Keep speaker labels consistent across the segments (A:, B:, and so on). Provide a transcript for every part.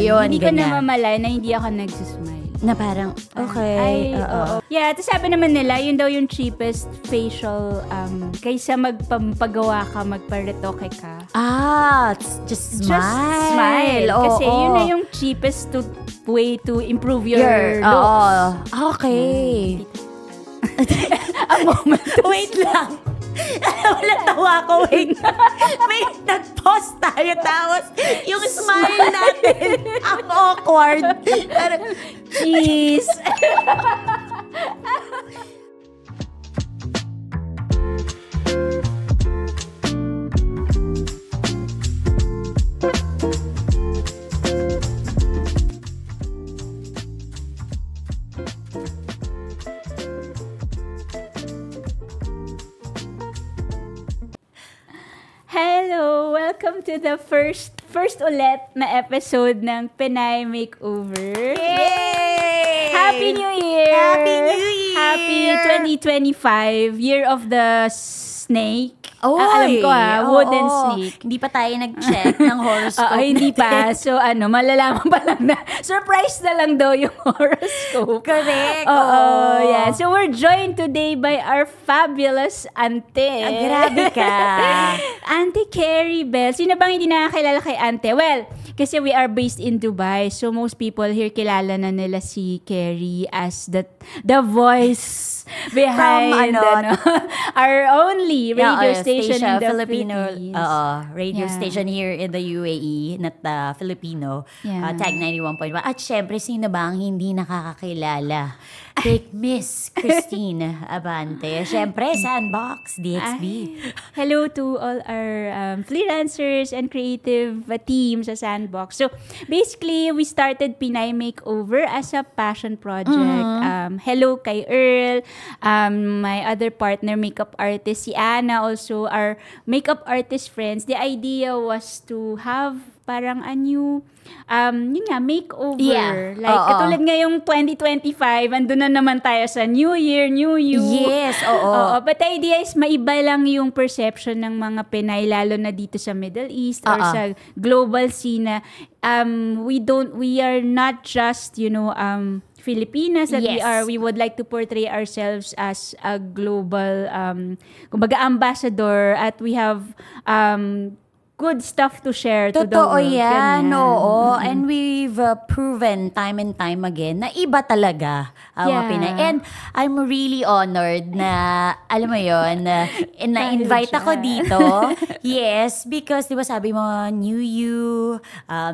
A: Ayun,
B: hindi ko
A: ganyan.
B: namamalay na hindi ako nagsusmile.
A: Na parang, okay.
B: Oo. Yeah, tapos sabi naman nila, yun daw yung cheapest facial kaysa magpagawa ka, magparetoke ka.
A: Just smile.
B: Just smile. Kasi yun na yung cheapest way to improve your looks.
A: Okay.
B: A moment.
A: Wait lang. Wala tawa ko. Wait. May nag-pause tayo. Tapos yung smile natin, ang awkward.
B: Cheese. Hello! Welcome to the first ulit na episode ng Pinay Makeover.
A: Yay!
B: Happy New Year!
A: Happy New Year!
B: Happy 2025, Year of the Snake.
A: Oy,
B: alam ko wooden snake.
A: Hindi pa tayo nag-check ng horoscope.
B: Hindi pa. So malalaman pa lang na surprise na lang daw yung horoscope.
A: Correct.
B: Yeah. So we're joined today by our fabulous auntie.
A: Grabe ka.
B: Auntie Carrie Bell. Sino bang hindi nakakilala kay auntie? Well, kasi we are based in Dubai. So most people here kilala na nila si Carrie as the voice behind our only radio station in the
A: Filipino
B: Philippines.
A: Radio station here in the UAE, not Filipino. Tag 91.1. At syempre, sino ba ang hindi nakakakilala? Take Miss Christine Abante. Syempre, Sandbox, DXB.
B: Hello to all our freelancers and creative team sa Sandbox. So, basically, we started Pinay Makeover as a passion project. Hello kay Earl, my other partner, makeup artist, si Anna, also our makeup artist friends. The idea was to have parang a new yun nga, makeover.
A: Yeah.
B: Like, katulad ngayong 2025, andun na naman tayo sa New Year, New You.
A: Yes, oo.
B: But the idea is, maiba lang yung perception ng mga Pinay, lalo na dito sa Middle East or sa global scene. We are not just, Filipinas that we would like to portray ourselves as a global, kumbaga, ambassador, at we have good stuff to share to the world.
A: Totoo yan, oo. And we've proven time and time again na iba talaga ang mga Pinay. And I'm really honored na, alam mo yun, na-invite ako dito. Yes, because di ba sabi mo, New You,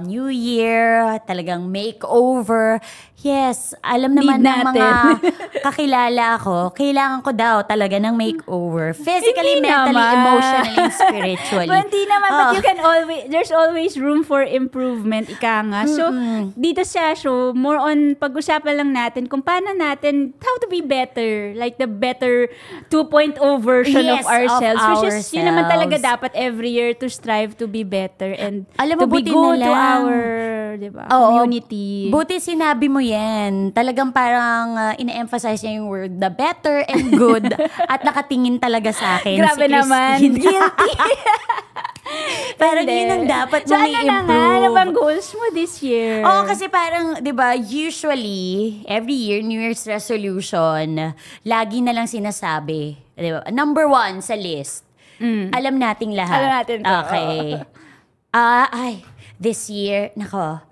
A: New Year, talagang makeover. Yes, alam naman ng mga kakilala ako, kailangan ko daw talaga ng makeover. Physically, mentally, emotionally, and spiritually.
B: Hindi naman, but you can there's always room for improvement, ika nga. So, dito sa show, more on pag-usapan lang natin kung paano natin, how to be better. Like the better 2.0 version of ourselves. Which is, yun naman talaga dapat every year to strive to be better and
A: alam mo,
B: to be good to our community.
A: Buti sinabi mo yan. Talagang parang ina-emphasize niya yung word, the better and good. At nakatingin talaga sa akin.
B: Grabe
A: si
B: naman. Guilty.
A: Parang yun ang dapat mong i-improve.
B: Ano bang goals mo this year?
A: Kasi parang, di ba, usually, every year, New Year's resolution, lagi na lang sinasabi. Diba? Number 1 sa list. Alam nating lahat.
B: Alam natin to.
A: Okay. This year, nako,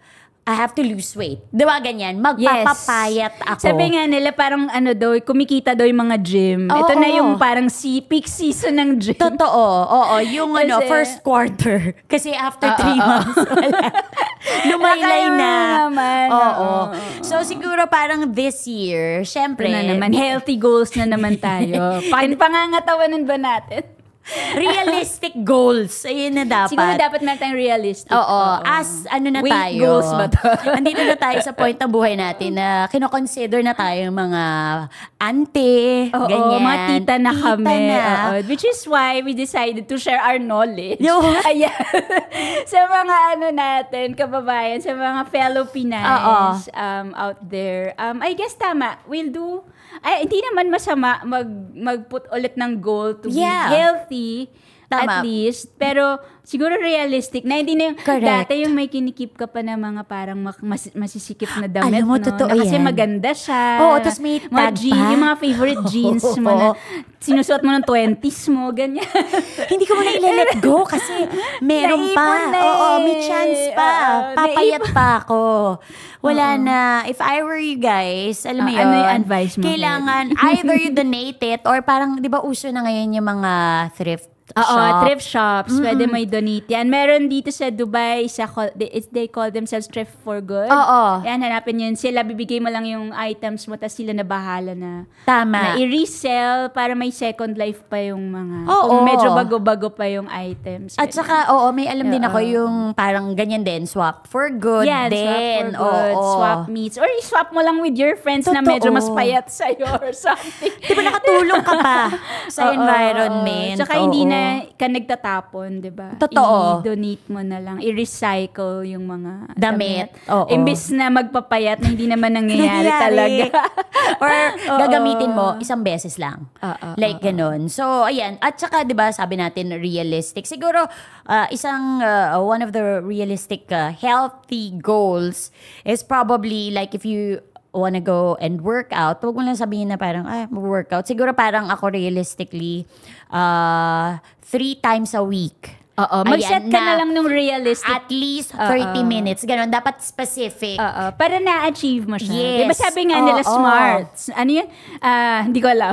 A: I have to lose weight. Diba ganyan? Magpapapayat ako.
B: Sabi nga nila parang kumikita daw yung mga gym. Ito na yung parang peak season ng gym.
A: Totoo. Oo. Yung first quarter. Kasi after 3 months, lumaylay na. Oo. So siguro parang this year, syempre.
B: Na naman, healthy goals na naman tayo. Pangangatawanan ba natin?
A: Realistic goals. Ayun na dapat.
B: Siguro dapat meron tayong realistic.
A: As na
B: weight
A: tayo.
B: Goals ba to?
A: Andito na tayo sa point ng buhay natin na kino-consider na tayong mga ante, ganyan.
B: Mga tita na kami. Which is why we decided to share our knowledge. Ayan. Sa mga natin, kababayan, sa mga fellow Pinays out there. I guess tama. We'll do hindi naman masama mag-put ulit ng goal to be healthy
A: Tama.
B: At least. Pero siguro realistic na hindi na yung
A: Correct.
B: dati yung may kinikip ka pa na mga parang masisikip na damit.
A: Alam mo,
B: no?
A: totoo
B: Na kasi
A: yan.
B: maganda siya.
A: Oo, tas may
B: mga
A: tag pa.
B: yung mga favorite jeans mo na sinusuot mo ng 20s mo, ganyan.
A: Hindi ko muna i-let go kasi meron pa.
B: Naipon na
A: Oo, may
B: eh.
A: chance pa.
B: Oo,
A: Papayat pa ako. Wala na. If I were you guys, alam mo yun.
B: Ano yung advice mo?
A: Kailangan either you donate it or parang, di ba uso na ngayon yung mga thrift
B: Oo,
A: shop.
B: thrift shops. Pwede may donate yan. Meron dito sa Dubai, they call themselves Thrift for Good.
A: Oo.
B: Yan, hanapin yun. Sila, bibigay mo lang yung items mo, tapos sila na bahala na
A: Tama.
B: i-resell para may second life pa yung mga,
A: Oo.
B: kung medyo bago-bago pa yung items.
A: At
B: ganyan.
A: saka, oo, may alam din ako yung parang ganyan din, swap for good
B: Yan,
A: din.
B: swap for good,
A: Oo.
B: swap meets. Or i-swap mo lang with your friends na medyo mas payat sa'yo or something.
A: Di ba nakatulong ka pa sa
B: Oo,
A: environment?
B: oo. Tsaka hindi
A: Oo.
B: na ka nagtatapon, di ba?
A: Totoo.
B: I-donate mo na lang. I-recycle yung mga
A: Damit. Oo.
B: Imbis na magpapayat na hindi naman nangyayari talaga.
A: Or
B: Oo.
A: gagamitin mo isang beses lang.
B: Oo,
A: Like ganun. So, ayan. At saka, di ba, sabi natin, realistic. Siguro, one of the realistic healthy goals is probably like if you wanna go and work out, huwag mo lang sabihin na parang, mag-workout. Siguro parang ako realistically, 3 times a week.
B: Oo. Mag-set ka na lang ng realistic.
A: At least 30 minutes. Ganon. Dapat specific.
B: Oo, para na-achieve mo siya.
A: Yes.
B: Diba sabi nga nila
A: Oo.
B: smart? Ano yun? Hindi ko alam.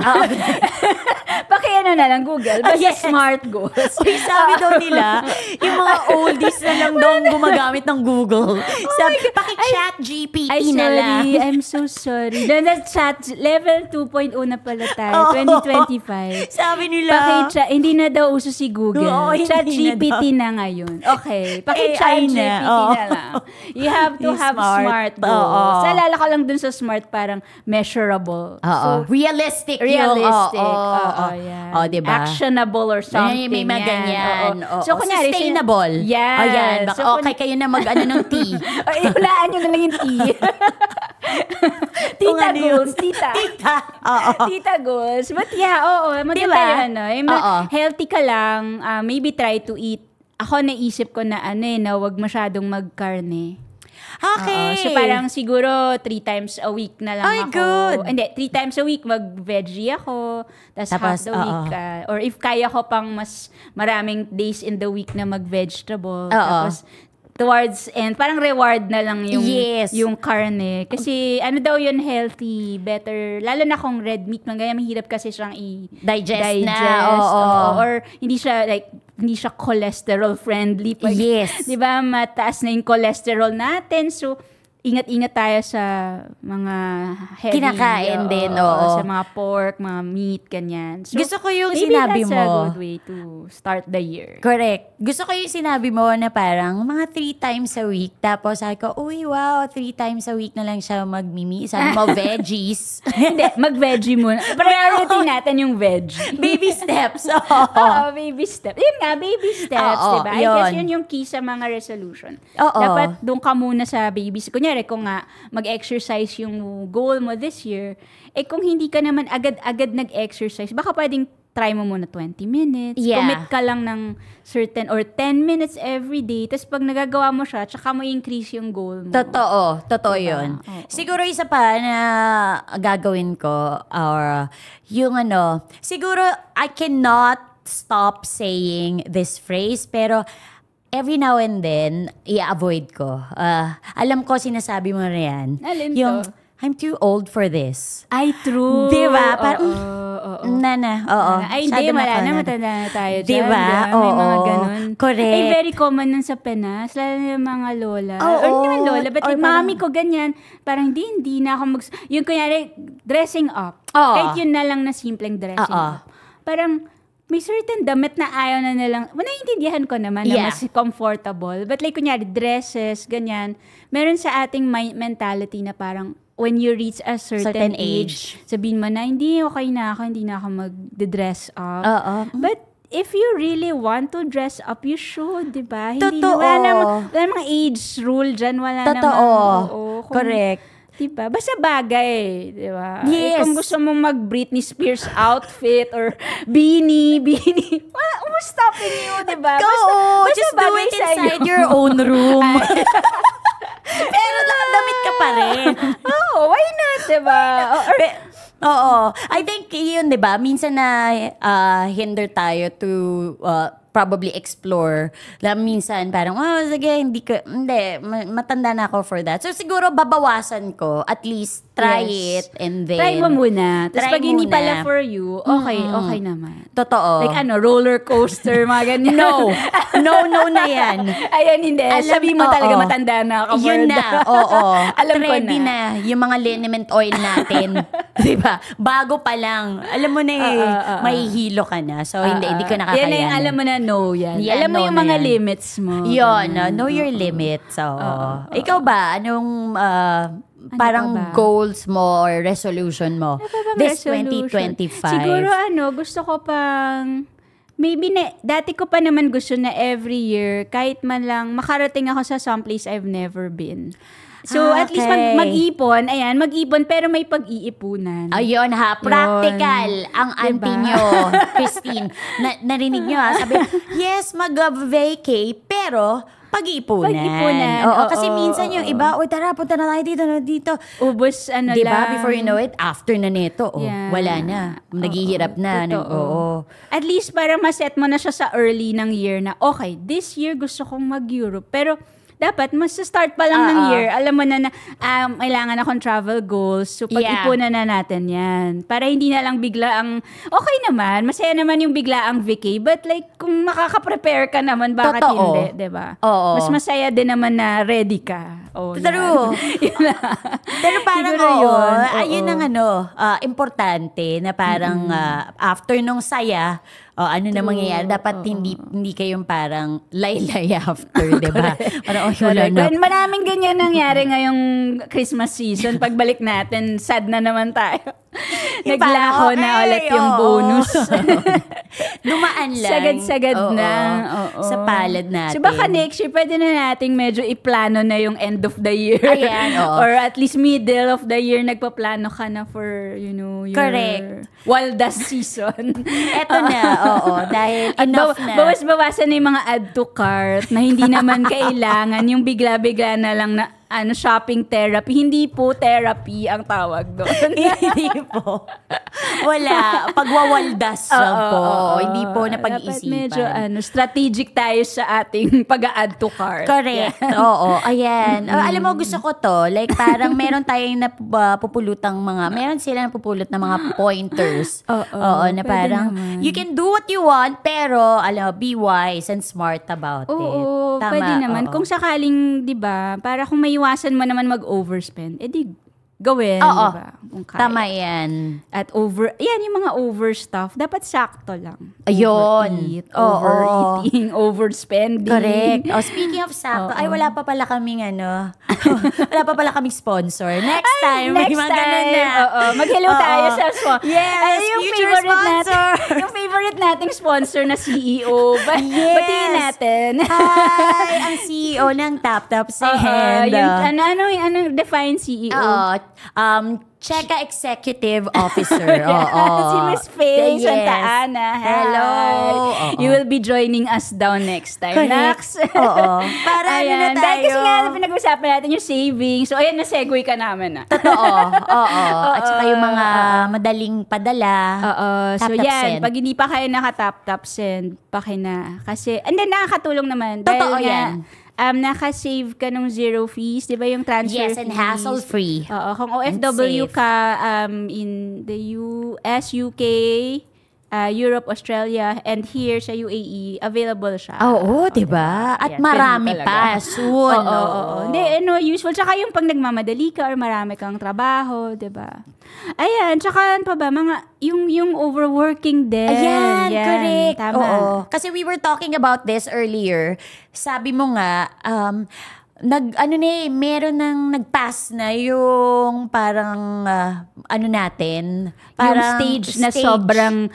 B: Paki-ano na lang, Google. Basta
A: Yes.
B: smart goals.
A: Uy, sabi daw nila, yung mga oldies na lang daw ang gumagamit ng Google. Sabi, paki-chat GPT
B: Ay,
A: na lang.
B: sorry. I'm so sorry. Chat, level 2.0 na pala tayo. 2025.
A: Sabi nila.
B: Hindi na daw uso si Google.
A: Oo, hindi
B: Chat
A: na
B: GPT na ngayon. Okay. Paki-chat
A: AI
B: GPT
A: na. Oo.
B: na lang. You have to
A: Yung
B: have
A: smart.
B: smart goals.
A: Oo.
B: Naalala ko lang dun sa smart parang measurable.
A: Oo. Realistic yung.
B: Realistic.
A: Oo.
B: Yan.
A: Oh, diba?
B: Actionable or something.
A: May mga
B: yan.
A: ganyan.
B: Oo.
A: Oo.
B: So, kunyari,
A: sustainable.
B: Yes.
A: Ayan. Baka,
B: So,
A: okay kayo na mag-ano ng tea.
B: Ay, hulaan nyo na lang yung tea.
A: Kung
B: Tita
A: ano yun.
B: goals, tita.
A: Tita. Oo.
B: Tita goals. But yeah, oo. Maganda
A: Diba?
B: yun, no? Yung
A: Oo.
B: healthy ka lang, maybe try to eat. Ako naisip ko na na wag masyadong magkarne.
A: Okay.
B: So parang siguro 3 times a week na lang
A: Ay,
B: ako.
A: good.
B: Hindi, 3 times a week mag-veggie ako. Tapos half the week. Or if kaya ko pang mas maraming days in the week na mag-vegetable. Tapos towards end, parang reward na lang yung yung karne. Kasi ano daw yun healthy, better. Lalo na kung red meat, ganyan mahirap kasi siyang
A: Digest na.
B: Oo. Or hindi siya cholesterol friendly.
A: Yes.
B: 'Di ba? Mataas na yung cholesterol natin. So ingat-ingat tayo sa mga heavy.
A: Kinakain din, oo.
B: Sa mga pork, mga meat, ganyan. So,
A: Gusto ko yung
B: maybe
A: sinabi
B: that's
A: mo.
B: a good way to start the year.
A: Correct. Gusto ko yung sinabi mo na parang mga 3 times a week. Tapos sabi ko, uy, wow, 3 times a week na lang siya magmimi. Sabi mo, veggies.
B: Hindi, mag-veggie muna. Priority natin yung veg.
A: Baby steps.
B: Oo, baby steps. Yun nga, baby steps,
A: Oo,
B: diba? I
A: yun.
B: guess yun yung key sa mga resolution.
A: Oo.
B: Dapat doon ka muna sa babies. Kunyari, kung nga mag-exercise yung goal mo this year, kung hindi ka naman agad-agad nag-exercise, baka pwedeng try mo muna 20 minutes.
A: Yeah.
B: Commit ka lang ng certain or 10 minutes every day. Tapos pag nagagawa mo siya, tsaka mo increase yung goal mo.
A: Totoo
B: Diba?
A: yun.
B: Oo.
A: Siguro isa pa na gagawin ko, or yung siguro I cannot stop saying this phrase, pero every now and then, i-avoid ko. Alam ko, sinasabi mo na yan.
B: Alin
A: yung,
B: to?
A: I'm too old for this.
B: Ay, true.
A: Diba? Parang,
B: Oo.
A: oo.
B: Ay, hindi, wala na. Matanda na tayo dyan.
A: Diba?
B: May mga
A: Oo.
B: ganun.
A: Correct.
B: Ay, very common nun sa Pinas. Lalo na yung mga lola.
A: Oo.
B: Or hindi man lola, but
A: Or
B: yung
A: parang-
B: mami ko ganyan. Parang hindi na ako yung kunyari, dressing up.
A: Oo.
B: Kahit yun na lang na simpleng dressing
A: Oo.
B: up. Parang, may certain damit na ayaw na nilang, naiintindihan ko naman na
A: Yeah.
B: mas comfortable. But like, kunyari, dresses, ganyan. Meron sa ating mentality na parang, when you reach a certain age, sabihin mo na, hindi na ako mag-dress up.
A: Oo.
B: But if you really want to dress up, you should, di ba?
A: Totoo.
B: Wala namang age rule dyan. Wala
A: Totoo.
B: namang, oo,
A: Correct.
B: Diba? Basta bagay, diba?
A: Yes.
B: Kung gusto mo mag-Britney Spears outfit or beanie, who's stopping you, diba?
A: Basta just do
B: bagay
A: it
B: sa'yo.
A: inside your own room. Pero nakadamit ka pa rin.
B: Why not, diba?
A: Oo. I think yun, di ba? Minsan na hinder tayo to probably explore. Minsan parang, sige, hindi, matanda na ako for that. So siguro babawasan ko, at least try it and then...
B: Try mo muna. Tapos
A: try
B: pag hindi
A: muna.
B: pala for you, okay naman.
A: Totoo.
B: Like roller coaster, mga ganyan.
A: No na yan.
B: Ayan, hindi. Sabi mo talaga matanda na ako.
A: Yun na, oo.
B: Alam ko
A: ready na. Yung mga liniment oil natin. Diba? Bago pa lang. Alam mo na mahihilo ka na. So, hindi ko nakakayanan.
B: Yan yung alam mo na yan. Alam mo yung mga limits mo.
A: Yun, know your limits. So, ikaw ba? Anong parang goals mo or resolution mo this 2025?
B: Siguro gusto ko pang maybe dati ko pa naman gusto na every year kahit man lang makarating ako sa someplace I've never been. So at least mag-ipon, pero may pag-iipunan.
A: Ayun ha, practical ang auntie nyo, Christine. Narinig nyo ha, sabi, yes, mag-vacay, pero pag-iipunan. Oo, kasi minsan yung iba, tara, punta na tayo dito.
B: Ubus,
A: diba?
B: lang.
A: Before you know it, after na nito, wala na. Naghihirap na.
B: At least para ma-set mo na siya sa early ng year na, okay, this year gusto kong mag-Europe. Pero, dapat, mas start pa lang ng year, alam mo na kailangan akong travel goals. So, pag-ipunan na natin yan. Para hindi na lang bigla okay naman, masaya naman yung bigla ang vacay. But like, kung makaka-prepare ka naman, bakit hindi, diba?
A: Oo.
B: Mas masaya din naman na ready ka.
A: True. Pero parang ayun ang importante na parang after nung saya, ano na mangyayari? Dapat hindi kayong parang lay-lay after, diba? Parang, wala na.
B: Maraming ganyan nangyari ngayong Christmas season. Pagbalik natin, sad na naman tayo. Naglaho na ulit yung bonus.
A: Dumaan lang.
B: Sagad-sagad na.
A: Sa palad natin.
B: So baka next year, pwede na nating medyo iplano na yung end of the year.
A: Ayan,
B: Or at least middle of the year, nagpaplano ka na for, your
A: correct.
B: Waldas season.
A: Eto na, dahil enough na.
B: Bawas-bawasan na yung mga add to cart na hindi naman kailangan, yung bigla-bigla na lang na shopping therapy. Hindi po therapy ang tawag doon.
A: Hindi po. Wala. Pagwawaldas lang po. Hindi po na pag-iisipan.
B: Dapat medyo strategic tayo sa ating pag-a-add to cart.
A: Correct. Oo. Ayan. Alam mo, gusto ko to. Like, parang meron tayong napupulutang meron sila napupulot na mga pointers. Na parang,
B: naman.
A: you can do what you want, pero, be wise and smart about it.
B: Oo,
A: Tama.
B: pwede naman. Kung sakaling, di ba, para kung may iwasan mo naman mag-overspend, edi gawin, di ba?
A: Tama yan.
B: At yung mga over stuff, dapat sakto lang.
A: Ayun.
B: Overeating, overspending.
A: Correct. Speaking of sakto, wala pa pala kaming wala pa pala kaming sponsor. Next time, may mga ganun na.
B: Mag-hello tayo sa sponsor.
A: Yes,
B: yung
A: future sponsor.
B: Yung favorite nating sponsor na CEO. Batiin natin.
A: Hi, ang CEO ng TapTap Send.
B: Ano define CEO?
A: Cheka Executive Officer.
B: Si Miss Faye Santa Ana.
A: Hello.
B: You will be joining us down next time. Next.
A: Para na tayo.
B: Dahil kasi nga pinag-usapan natin yung savings. So, ayan, na-segue ka namin.
A: Totoo. At saka yung mga madaling padala.
B: So, yan.
A: Send.
B: Pag hindi pa kayo naka-tap-tap send, pakina. Kasi, and then nakakatulong naman.
A: Totoo yan.
B: Naka-save ka ng zero fees, di ba yung transfer fees?
A: Yes, and hassle-free.
B: Kung OFW ka in the US, UK, Europe, Australia, and here sa UAE, available siya.
A: Oo, di ba? At marami pa. Soon.
B: Hindi, useful. Tsaka yung pag nagmamadali ka or marami kang trabaho, di ba? Ayan, tsaka pa ba, yung overworking din.
A: Ayan, correct.
B: Tama.
A: Kasi we were talking about this earlier. Sabi mo nga, meron nang nag-pass na yung parang, natin.
B: Parang yung stage na sobrang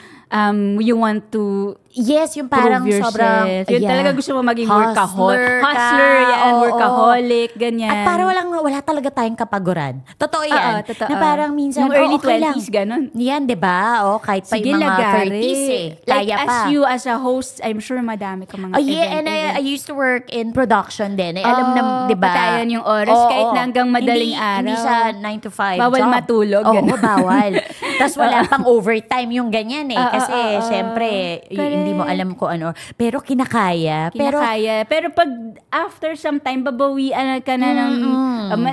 B: you want to
A: Yes, yung parang
B: prove
A: sobrang...
B: yourself. Yun talaga gusto mo maging
A: Hustler
B: Hustler
A: ka.
B: yan,
A: Oo.
B: workaholic, ganyan.
A: At parang wala talaga tayong kapaguran. Totoo yan.
B: Oo, totoo.
A: Na parang minsan,
B: Yung early
A: okay
B: 20s, ganun.
A: Yan, di ba? Kahit pa
B: Sige,
A: yung mga
B: lagari.
A: 30s
B: Like,
A: Kaya pa.
B: as a host, I'm sure madami ka mga
A: And I used to work in production din. Alam na, di ba?
B: Patayan yung oras kahit na hanggang madaling araw.
A: Hindi siya 9 to 5
B: Bawal
A: job.
B: matulog.
A: Oo, bawal. Tapos wala pang overtime yung ganyan Kasi, syempre, hindi mo alam kung ano. Pero kinakaya.
B: Pero pag after some time, babawian ka na ng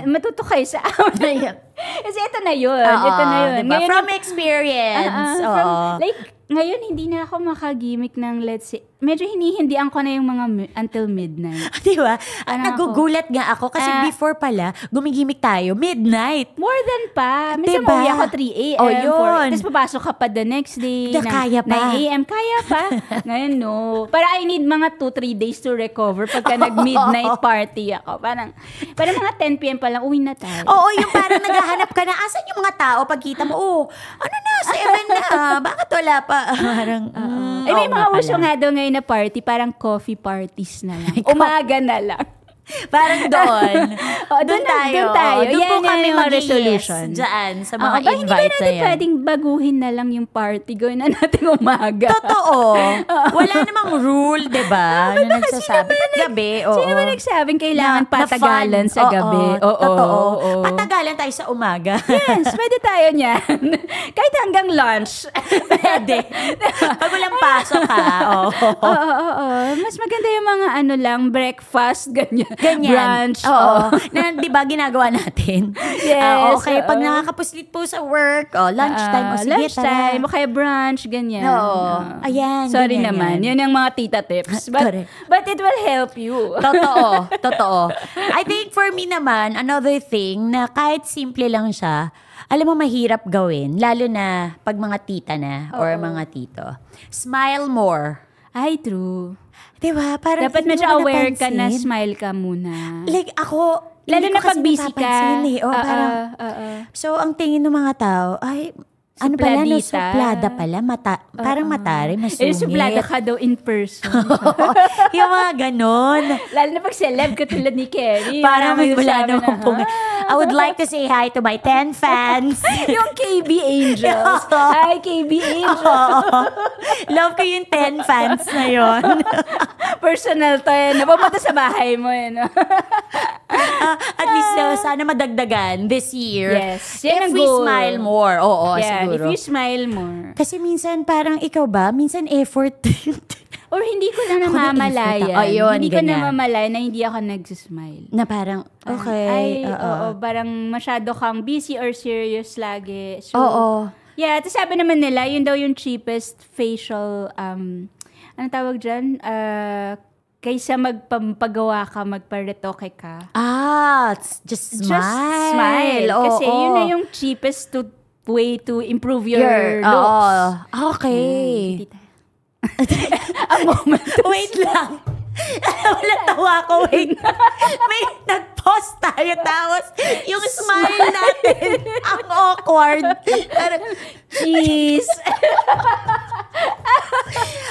B: matuto kayo sa amin. Kasi ito na yun. Ito na yun.
A: Diba? From experience.
B: Ngayon, hindi na ako makagimik ng, let's say, medyo hinihindian ko na yung mga until midnight.
A: Di ba? Nagugulat nga ako kasi before pala, gumigimik tayo, midnight.
B: More than pa. Minsan
A: Diba?
B: mauwi ako 3 a.m.
A: Yun.
B: Tapos papasok ka pa the next day.
A: Kaya pa.
B: 9 a.m. Kaya pa. Ngayon, no. Para I need mga 2-3 days to recover pagka nag-midnight party ako. Parang mga 10 p.m. pa lang, uwi na tayo.
A: Oo, yung parang naghahanap ka na, asan yung mga tao pagkita mo? Ano na, 7 na. Bakit wala pa? Parang,
B: may mga uso nga daw ngayon na party, parang coffee parties na lang. Umaga na lang.
A: Parang doon.
B: Doon tayo.
A: Doon
B: Yan
A: po kami
B: yung
A: resolution. Diyan, sa mga
B: invites na yan. Hindi ba natin pwedeng baguhin na lang yung party? Gawin na natin umaga.
A: Totoo. Wala namang rule, di ba? Na nagsasabi. Gabi,
B: Sino ba nagsabing kailangan patagalan sa gabi?
A: Totoo. Patagalan tayo sa umaga.
B: Yes, pwede tayo niyan. Kahit hanggang lunch.
A: Pwede. Pag walang pasok ka.
B: Oo. Mas maganda yung mga breakfast, ganyan. Brunch.
A: Oo. Na, di ba, ginagawa natin?
B: Yes.
A: Okay, pag nakakapuslit po sa work, lunchtime, sige,
B: lunchtime, o kaya brunch, ganyan.
A: Oo. Ayan.
B: Sorry
A: ganyan
B: naman. Yan ang mga tita tips. But it will help you.
A: Totoo. I think for me naman, another thing na kahit simple lang siya, alam mo, mahirap gawin. Lalo na pag mga tita na or mga tito. Smile more.
B: Ay, true.
A: Diba? Parang
B: dapat medyo aware ka na smile ka muna.
A: Like ako,
B: lalo na pag busy ka.
A: So, ang tingin ng mga tao, ay, ano pala, no, suplada pala, parang matari, masungit.
B: Suplada ka daw in person.
A: Yung mga ganon.
B: Lalo na pag celeb ka tulad ni Kerry.
A: Parang wala naman I would like to say hi to my 10 fans.
B: Yung KB Angels. Hi, KB Angels.
A: Love ko yung 10 fans na yun.
B: Personal to yan. Napapunta sa bahay mo yan.
A: At least sana madagdagan this year.
B: Yes.
A: If we smile more. Oo,
B: yeah,
A: siguro.
B: If you smile more.
A: Kasi minsan parang ikaw ba, minsan effort.
B: Or hindi ko na namamalayan. Hindi ko namamalayan na hindi ako nag-smile.
A: Na parang, okay.
B: Parang masyado kang busy or serious lagi. So, yeah, tapos sabi naman nila, yun daw yung cheapest facial, anong tawag dyan? Kaysa magpagawa ka, magparetoke ka.
A: Just smile.
B: Just smile. Kasi yun na yung cheapest way to improve your looks.
A: Okay.
B: Ang moment.
A: Wait lang. Wala tawa ko. Wait. May nag-pause tayo. Tapos yung smile natin, ang awkward. Parang,
B: cheese.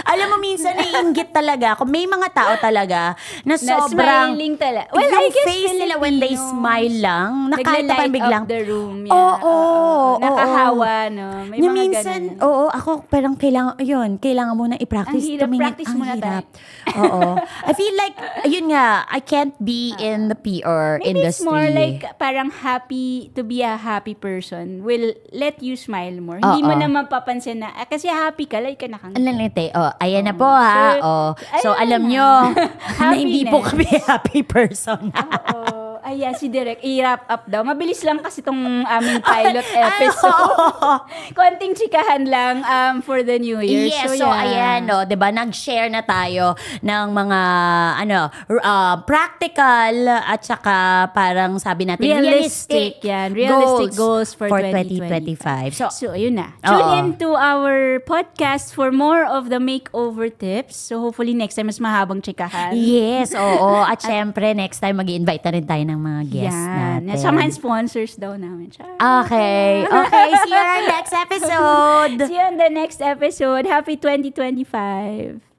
A: Alam mo, minsan naiinggit talaga ako. May mga tao talaga na sobrang...
B: smiling talaga. Well,
A: yung
B: I guess
A: face nila when they smile lang, nakita pa biglang...
B: up the room.
A: Nakahawa,
B: no? May mga
A: minsan,
B: ganun.
A: ako parang kailangan mo na i-practice.
B: Ang hirap, practice mo na tayo.
A: I feel like, ayun nga, I can't be in the PR
B: maybe
A: industry.
B: It's more like parang to be a happy person will let you smile more. Hindi mo na mapapansin na, kasi happy ka, like ka nakangiti.
A: Ayan na po ha. So alam nyo, na hindi po kami happy person.
B: Ayan, si Direk, i-wrap up daw. Mabilis lang kasi itong aming pilot episode. Konting chikahan lang for the New Year.
A: Yes, so ayan, diba, nag-share na tayo ng mga, practical at saka parang sabi natin, realistic
B: goals for 2025. So ayun na. Tune in to our podcast for more of the makeover tips. So hopefully next time mas mahabang chikahan.
A: Yes, At syempre, next time mag-i-invite na rin tayo ng ng mga guests natin.
B: Samahan sponsors daw namin.
A: Okay. See you on our next episode.
B: See you on the next episode. Happy 2025.